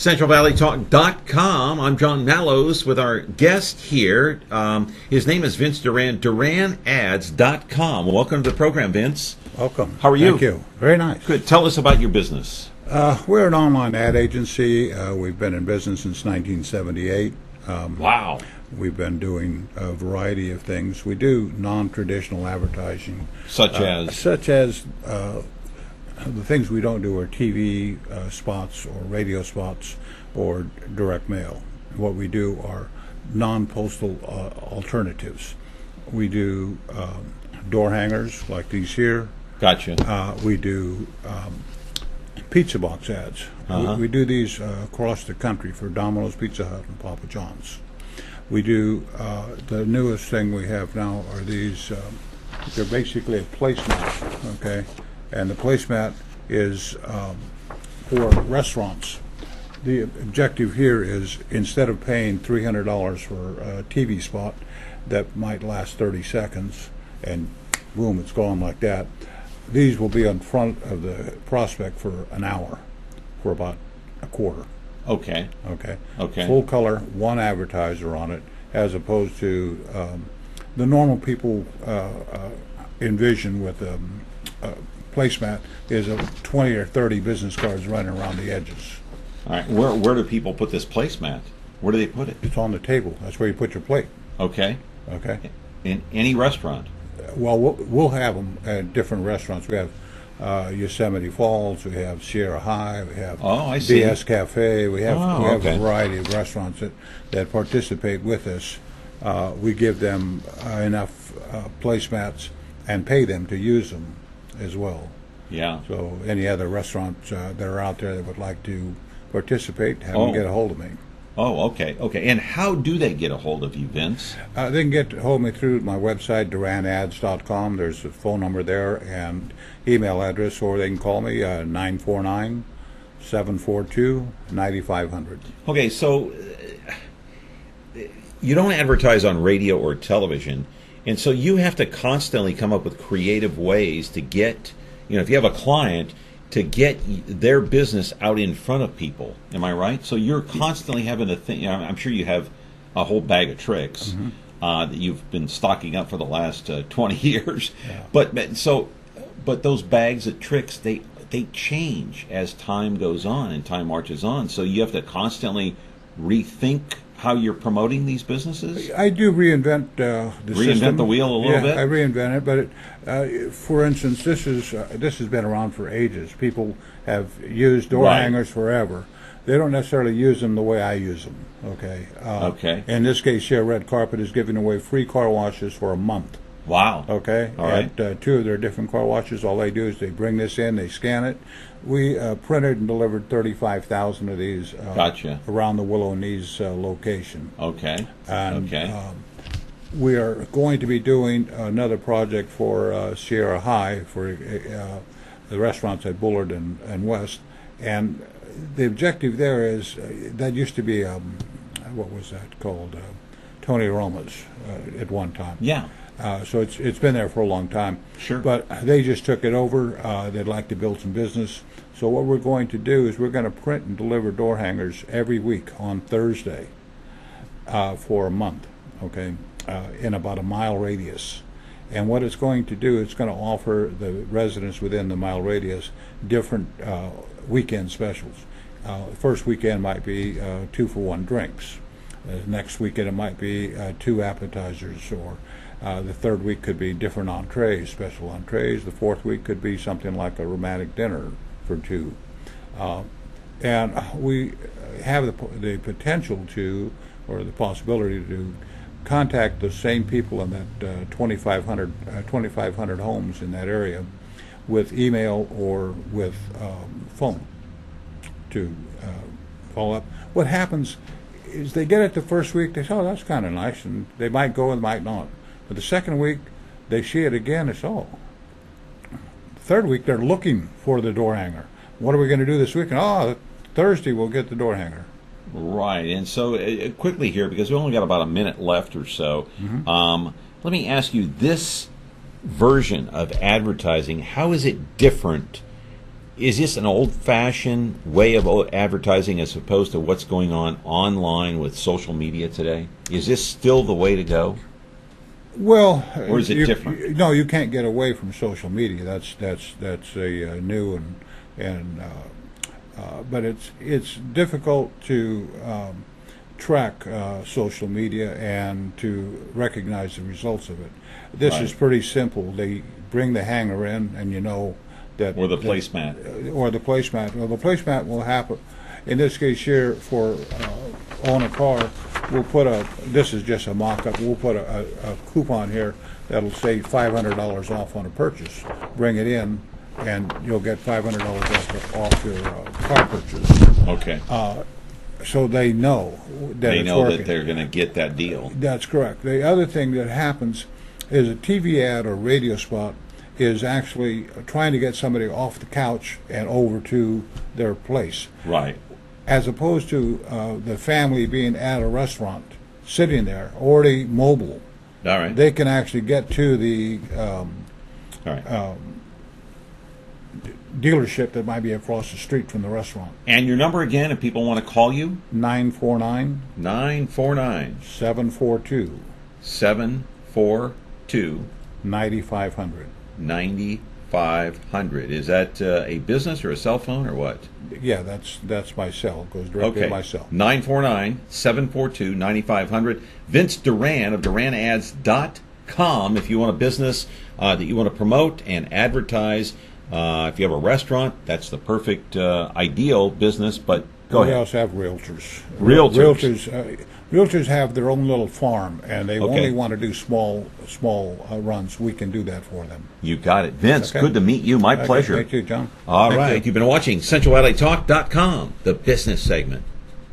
CentralValleyTalk.com. I'm John Mallows with our guest here. His name is Vince Duran, DuranAds.com. Welcome to the program, Vince. Welcome. How are you? Thank you. Very nice. Good. Tell us about your business. We're an online ad agency. We've been in business since 1978. Wow. We've been doing a variety of things. We do non-traditional advertising. Such as? The things we don't do are TV spots or radio spots or direct mail. What we do are non-postal alternatives. We do door hangers like these here. Gotcha. We do pizza box ads. We do these across the country for Domino's, Pizza Hut, and Papa John's. We do the newest thing we have now are these. They're basically a placemat, okay, and the placemat is for restaurants. The objective here is instead of paying $300 for a TV spot that might last 30 seconds and boom, it's gone like that. These will be in front of the prospect for an hour, for about a quarter. Okay. Okay. Full color, one advertiser on it, as opposed to the normal people envision with a placemat is 20 or 30 business cards running around the edges. All right. Where do people put this placemat? Where do they put it? It's on the table. That's where you put your plate. Okay. In any restaurant? Well, we'll have them at different restaurants. We have Yosemite Falls, we have Sierra High, we have BS Cafe. We have a variety of restaurants that participate with us. We give them enough placemats and pay them to use them as well. Yeah. So any other restaurants that are out there that would like to participate, have them get a hold of me. Oh, okay. And how do they get a hold of you, Vince? They can get a hold of me through my website, DuranAds.com. There's a phone number there and email address, or they can call me 949-742-9500. Okay, so you don't advertise on radio or television, and so you have to constantly come up with creative ways to get, if you have a client, to get their business out in front of people. Am I right? So you're constantly having to think. I'm sure you have a whole bag of tricks that you've been stocking up for the last 20 years. Yeah. But those bags of tricks, they change as time goes on and time marches on. So you have to constantly rethink how you're promoting these businesses? I do reinvent the system. The wheel a little bit? I reinvent it, but for instance, this has been around for ages. People have used door hangers forever. They don't necessarily use them the way I use them, okay? In this case here, Red Carpet is giving away free car washes for a month. Wow. Okay? All right. At two of their different car washes, all they do is they bring this in, they scan it. We printed and delivered 35,000 of these around the Willow Knees location. Okay. And we are going to be doing another project for Sierra High for the restaurants at Bullard and West. And the objective there is, that used to be, what was that called? Tony Roma's at one time. Yeah. So it's been there for a long time. Sure. But they just took it over. They'd like to build some business. So what we're going to do is we're going to print and deliver door hangers every week on Thursday for a month, okay, in about a mile radius. And what it's going to do, it's going to offer the residents within the mile radius different weekend specials. First weekend might be 2-for-1 drinks. Next weekend it might be 2 appetizers, or the third week could be different entrees, special entrees. The fourth week could be something like a romantic dinner for 2. And we have the potential to, or the possibility to, contact the same people in that 2,500 homes in that area with email or with phone to follow up. What happens is they get it the first week, they say, oh, that's kind of nice, and they might go and might not. But the second week, they see it again, it's the third week, they're looking for the door hanger. What are we going to do this week? And, Thursday we'll get the door hanger. Right, and so quickly here, because we only got about a minute left or so, let me ask you, this version of advertising, how is it different Is this an old-fashioned way of advertising as opposed to what's going on online with social media today? Is this still the way to go? Well, or is it different? No, you can't get away from social media. That's a new but it's difficult to track social media and to recognize the results of it. This Right. is pretty simple. They bring the hanger in, and you know that Or the placemat? or the placemat. Well, the placemat will happen. In this case here, for on a car, we'll put this is just a mock-up, we'll put a coupon here that'll say $500 off on a purchase. Bring it in, and you'll get $500 off your car purchase. Okay. So they know that They it's know working. that they're going to get that deal. That's correct. The other thing that happens is a TV ad or radio spot is actually trying to get somebody off the couch and over to their place, Right. as opposed to the family being at a restaurant, sitting there, already mobile. All right. They can actually get to the All right. dealership that might be across the street from the restaurant. And your number again, if people want to call you? 949 949 742 742 9500. 9500. Is that a business or a cell phone or what? Yeah, that's my cell. It goes directly to my cell. 949-742-9500. Vince Duran of DuranAds.com if you want a business that you want to promote and advertise. If you have a restaurant, that's the perfect ideal business, but go We ahead. also have realtors. Realtors. Realtors have their own little farm, and they Okay. only want to do small runs. We can do that for them. You got it. Vince, Okay. good to meet you. My pleasure. Thank you, John. All Thank right. you. You've been watching CentralValleyTalk.com, the business segment.